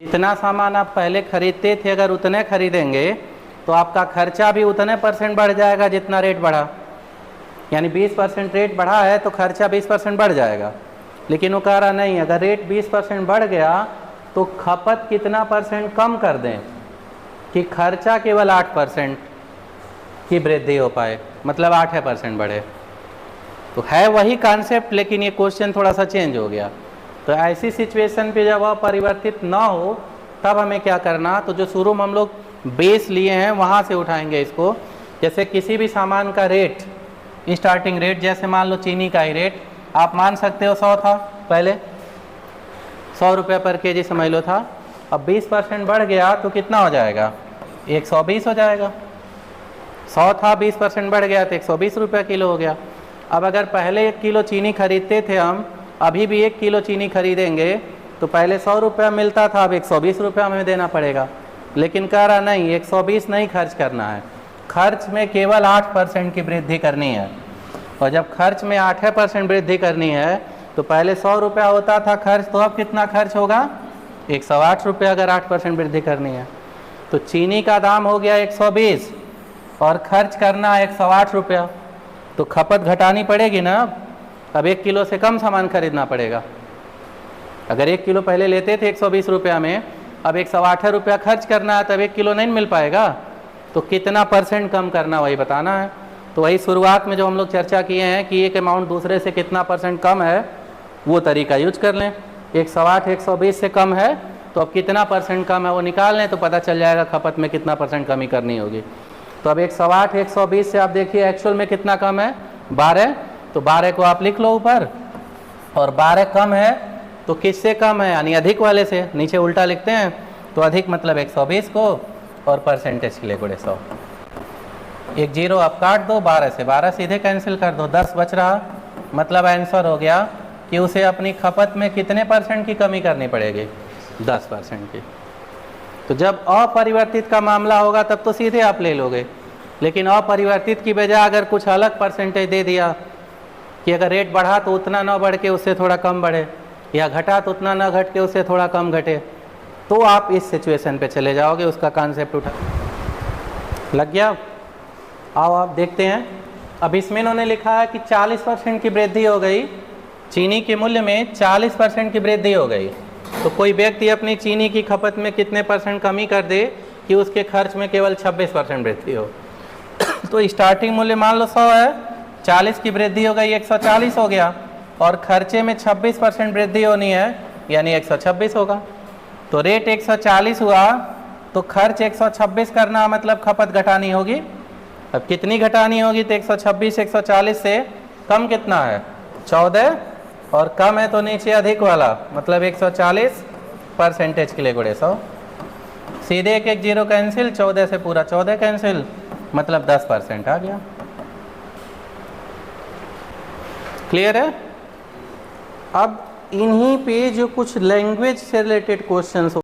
जितना सामान आप पहले खरीदते थे अगर उतने खरीदेंगे तो आपका खर्चा भी उतने % बढ़ जाएगा जितना रेट बढ़ा। यानी 20% रेट बढ़ा है तो खर्चा 20% बढ़ जाएगा। लेकिन वो कह रहा नहीं, अगर रेट 20% बढ़ गया तो खपत कितना % कम कर दें कि खर्चा केवल 8% की वृद्धि हो पाए, मतलब 8% बढ़े। तो है वही कॉन्सेप्ट, लेकिन ये क्वेश्चन थोड़ा सा चेंज हो गया। तो ऐसी सिचुएशन पे जब अपरिवर्तित ना हो तब हमें क्या करना, तो जो शुरू में हम लोग बेस लिए हैं वहाँ से उठाएंगे इसको। जैसे किसी भी सामान का रेट, स्टार्टिंग रेट, जैसे मान लो चीनी का ही रेट आप मान सकते हो 100 था, पहले 100 रुपये पर केजी समझ लो था। अब 20% बढ़ गया तो कितना हो जाएगा, 120 हो जाएगा। 100 था, 20% बढ़ गया तो 120 रुपये किलो हो गया। अब अगर पहले 1 किलो चीनी खरीदते थे हम, अभी भी 1 किलो चीनी खरीदेंगे तो पहले 100 रुपया मिलता था, अब 120 रुपया हमें देना पड़ेगा। लेकिन कह रहा नहीं, 120 नहीं खर्च करना है, खर्च में केवल 8% की वृद्धि करनी है। और जब खर्च में 8% वृद्धि करनी है तो पहले 100 रुपया होता था खर्च, तो अब कितना खर्च होगा, 108 रुपया अगर 8% वृद्धि करनी है। तो चीनी का दाम हो गया 120 और खर्च करना 108 रुपया, तो खपत घटानी पड़ेगी ना। अब 1 किलो से कम सामान खरीदना पड़ेगा। अगर 1 किलो पहले लेते थे 120 रुपया में, अब 108 रुपया खर्च करना है, तब 1 किलो नहीं मिल पाएगा। तो कितना % कम करना वही बताना है। तो वही शुरुआत में जो हम लोग चर्चा किए हैं कि एक अमाउंट दूसरे से कितना % कम है, वो तरीका यूज कर लें। 108 120 से कम है तो अब कितना % कम है वो निकाल लें, तो पता चल जाएगा खपत में कितना % कमी करनी होगी। तो अब 108 120 से आप देखिए एक्चुअल में कितना कम है, 12। तो 12 को आप लिख लो ऊपर, और 12 कम है तो किससे कम है, यानी अधिक वाले से। नीचे उल्टा लिखते हैं, तो अधिक मतलब 120 को और परसेंटेज के लिए गुणे 100। एक 0 आप काट दो, 12 से 12 सीधे कैंसिल कर दो, 10 बच रहा। मतलब आंसर हो गया कि उसे अपनी खपत में कितने % की कमी करनी पड़ेगी, 10% की। तो जब अपरिवर्तित का मामला होगा तब तो सीधे आप ले लोगे, लेकिन अपरिवर्तित की बजाय अगर कुछ अलग % दे दिया कि अगर रेट बढ़ा तो उतना ना बढ़ के उससे थोड़ा कम बढ़े, या घटा तो उतना ना घट के उससे थोड़ा कम घटे, तो आप इस सिचुएशन पे चले जाओगे। उसका कॉन्सेप्ट उठा लग गया। आओ आप देखते हैं। अब इसमें इन्होंने लिखा है कि 40% की वृद्धि हो गई, चीनी के मूल्य में 40% की वृद्धि हो गई। तो कोई व्यक्ति अपनी चीनी की खपत में कितने % कमी कर दे कि उसके खर्च में केवल 26% वृद्धि हो। तो स्टार्टिंग मूल्य मान लो 100 है, 40 की वृद्धि हो गई 140 हो गया, और खर्चे में 26% वृद्धि होनी है, यानी 126 होगा। तो रेट 140 हुआ तो खर्च 126 करना, मतलब खपत घटानी होगी। अब कितनी घटानी होगी, तो 126 140 से कम कितना है, 14, और कम है तो नीचे अधिक वाला, मतलब 140 % के लिए गुणे 100। सीधे एक 0 कैंसिल, 14 से पूरा 14 कैंसिल, मतलब 10% आ गया। क्लियर है। अब इन्हीं पे जो कुछ लैंग्वेज से रिलेटेड क्वेश्चंस